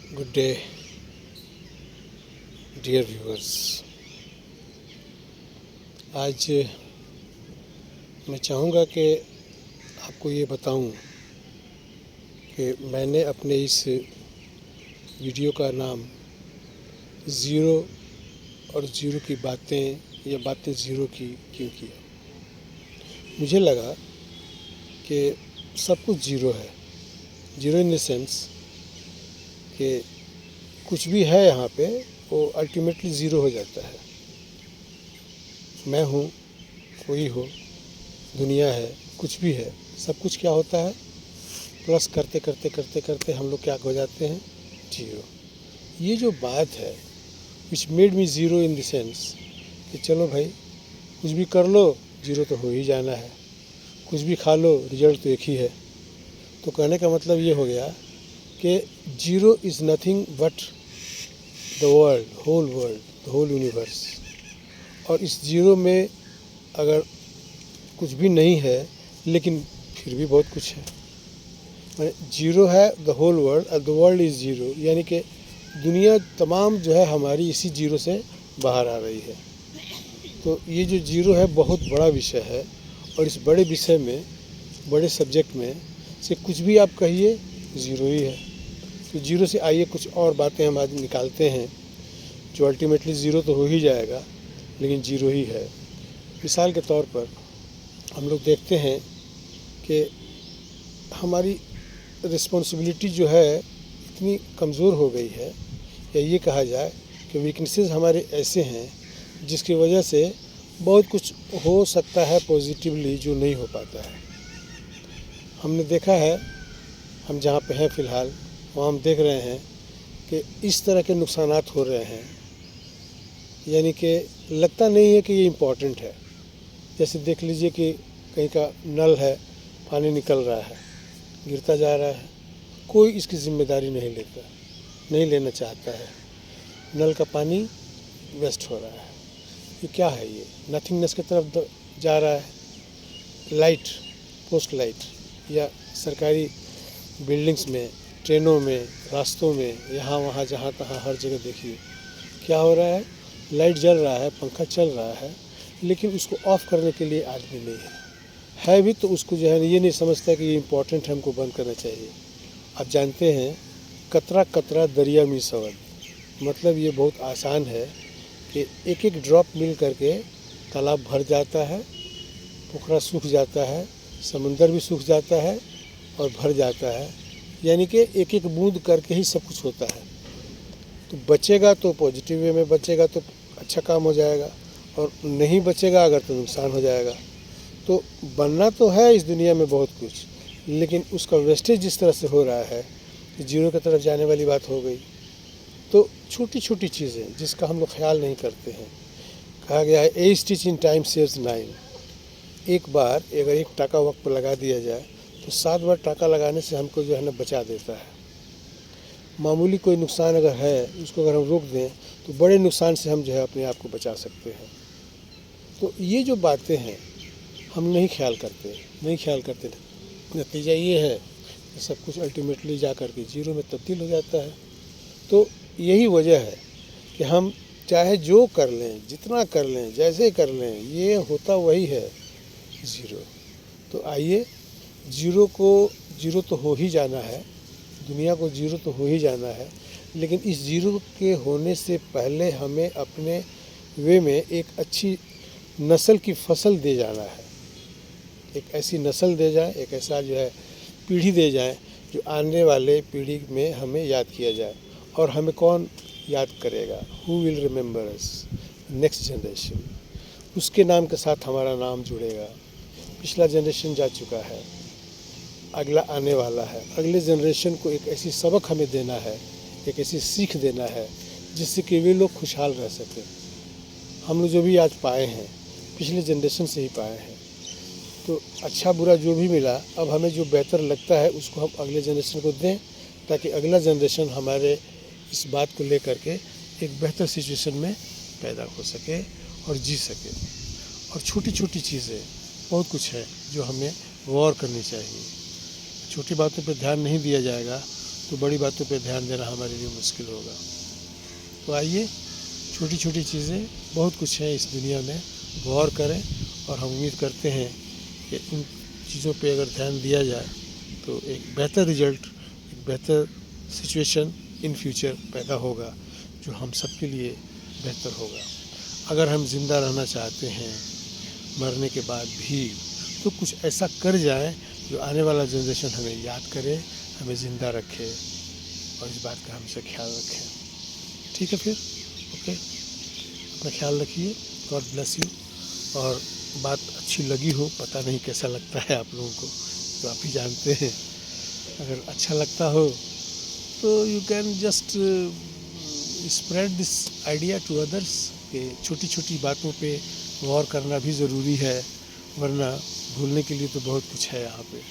Good day dear viewers. आज मैं चाहूँगा कि आपको ये बताऊं कि मैंने अपने इस वीडियो का नाम ज़ीरो और ज़ीरो की बातें या बातें ज़ीरो की क्यों किया। मुझे लगा कि सब कुछ ज़ीरो है। ज़ीरो इन द सेंस कि कुछ भी है यहाँ पे वो अल्टीमेटली ज़ीरो हो जाता है। मैं हूँ, कोई हो, दुनिया है, कुछ भी है, सब कुछ क्या होता है, प्लस करते करते करते करते हम लोग क्या हो जाते हैं, जीरो। ये जो बात है which made me zero in the sense कि चलो भाई कुछ भी कर लो ज़ीरो तो हो ही जाना है, कुछ भी खा लो रिजल्ट तो एक ही है। तो कहने का मतलब ये हो गया कि zero is nothing but the world, the whole universe. और इस ज़ीरो में अगर कुछ भी नहीं है लेकिन फिर भी बहुत कुछ है। ज़ीरो है द होल वर्ल्ड और द वर्ल्ड इज़ ज़ीरो, यानी कि दुनिया तमाम जो है हमारी इसी ज़ीरो से बाहर आ रही है। तो ये जो ज़ीरो है बहुत बड़ा विषय है और इस बड़े विषय में, बड़े सब्जेक्ट में से कुछ भी आप कहिए ज़ीरो ही है। तो ज़ीरो से आइए कुछ और बातें हम आज निकालते हैं जो अल्टीमेटली ज़ीरो तो हो ही जाएगा लेकिन ज़ीरो ही है। मिसाल के तौर पर हम लोग देखते हैं कि हमारी रिस्पॉन्सिबिलिटी जो है इतनी कमज़ोर हो गई है, या ये कहा जाए कि वीकनेसेस हमारे ऐसे हैं जिसकी वजह से बहुत कुछ हो सकता है पॉजिटिवली जो नहीं हो पाता है। हमने देखा है, हम जहाँ पे हैं फ़िलहाल वहाँ हम देख रहे हैं कि इस तरह के नुकसानात हो रहे हैं, यानी कि लगता नहीं है कि ये इम्पोर्टेंट है। जैसे देख लीजिए कि कहीं का नल है, पानी निकल रहा है, गिरता जा रहा है, कोई इसकी जिम्मेदारी नहीं लेता, नहीं लेना चाहता है। नल का पानी वेस्ट हो रहा है। ये क्या है? ये नथिंगनेस की तरफ जा रहा है। लाइट, पोस्ट लाइट या सरकारी बिल्डिंग्स में, ट्रेनों में, रास्तों में, यहाँ वहाँ जहाँ तहाँ हर जगह देखिए क्या हो रहा है। लाइट जल रहा है, पंखा चल रहा है, लेकिन उसको ऑफ़ करने के लिए आदमी नहीं है भी तो उसको जो है ये नहीं समझता कि ये इम्पोर्टेंट है, हमको बंद करना चाहिए। आप जानते हैं कतरा कतरा दरिया में सवद, मतलब ये बहुत आसान है कि एक एक ड्रॉप मिल करके तालाब भर जाता है, पोखरा सूख जाता है, समुंदर भी सूख जाता है और भर जाता है, यानी कि एक एक बूंद करके ही सब कुछ होता है। तो बचेगा तो पॉजिटिव वे में बचेगा तो अच्छा काम हो जाएगा, और नहीं बचेगा अगर तो नुकसान हो जाएगा। तो बनना तो है इस दुनिया में बहुत कुछ, लेकिन उसका वेस्टेज जिस तरह से हो रहा है, जीरो की तरफ जाने वाली बात हो गई। तो छोटी छोटी चीज़ें जिसका हम लोग ख्याल नहीं करते हैं। कहा गया है 8 स्टिच इन टाइम सेव्स 9। एक बार अगर एक टाका वक्त पर लगा दिया जाए तो 7 बार टाका लगाने से हमको जो है ना बचा देता है। मामूली कोई नुकसान अगर है उसको अगर हम रोक दें तो बड़े नुकसान से हम जो है अपने आप को बचा सकते हैं। तो ये जो बातें हैं हम नहीं ख्याल करते। नतीजा ये है कि सब कुछ अल्टीमेटली जा कर के जीरो में तब्दील हो जाता है। तो यही वजह है कि हम चाहे जो कर लें, जितना कर लें, जैसे कर लें, ये होता वही है ज़ीरो। तो आइए ज़ीरो तो हो ही जाना है, दुनिया को ज़ीरो तो हो ही जाना है, लेकिन इस ज़ीरो के होने से पहले हमें अपने वे में एक अच्छी नस्ल की फसल दे जाना है। एक ऐसी नस्ल दे जाए, एक ऐसा जो है पीढ़ी दे जाए जो आने वाले पीढ़ी में हमें याद किया जाए। और हमें कौन याद करेगा? Who will remember us? Next generation. उसके नाम के साथ हमारा नाम जुड़ेगा। पिछला जनरेशन जा चुका है, अगला आने वाला है। अगले जनरेशन को एक ऐसी सबक हमें देना है, एक ऐसी सीख देना है जिससे कि वे लोग खुशहाल रह सकें। हम लोग जो भी आज पाए हैं पिछले जनरेशन से ही पाए हैं। तो अच्छा बुरा जो भी मिला, अब हमें जो बेहतर लगता है उसको हम अगले जनरेशन को दें, ताकि अगला जनरेशन हमारे इस बात को लेकर के एक बेहतर सिचुएशन में पैदा हो सके और जी सके। और छोटी छोटी चीज़ें बहुत कुछ है जो हमें गौर करनी चाहिए। छोटी बातों पर ध्यान नहीं दिया जाएगा तो बड़ी बातों पे ध्यान देना हमारे लिए मुश्किल होगा। तो आइए, छोटी छोटी चीज़ें, बहुत कुछ है इस दुनिया में, गौर करें और हम उम्मीद करते हैं कि इन चीज़ों पे अगर ध्यान दिया जाए तो एक बेहतर रिजल्ट, एक बेहतर सिचुएशन इन फ्यूचर पैदा होगा, जो हम सब के लिए बेहतर होगा। अगर हम ज़िंदा रहना चाहते हैं मरने के बाद भी, तो कुछ ऐसा कर जाए जो आने वाला जनरेशन हमें याद करे, हमें ज़िंदा रखे, और इस बात का हमेशा ख्याल रखें। ठीक है फिर, ओके, अपना ख्याल रखिए, गॉड ब्लेस यू। और बात अच्छी लगी हो, पता नहीं कैसा लगता है आप लोगों को, तो आप ही जानते हैं। अगर अच्छा लगता हो तो you can just spread this idea to others, कि छोटी छोटी बातों पे गौर करना भी ज़रूरी है, वरना भूलने के लिए तो बहुत कुछ है यहाँ पे।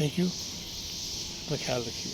थैंक यू, अपना ख्याल रखिए।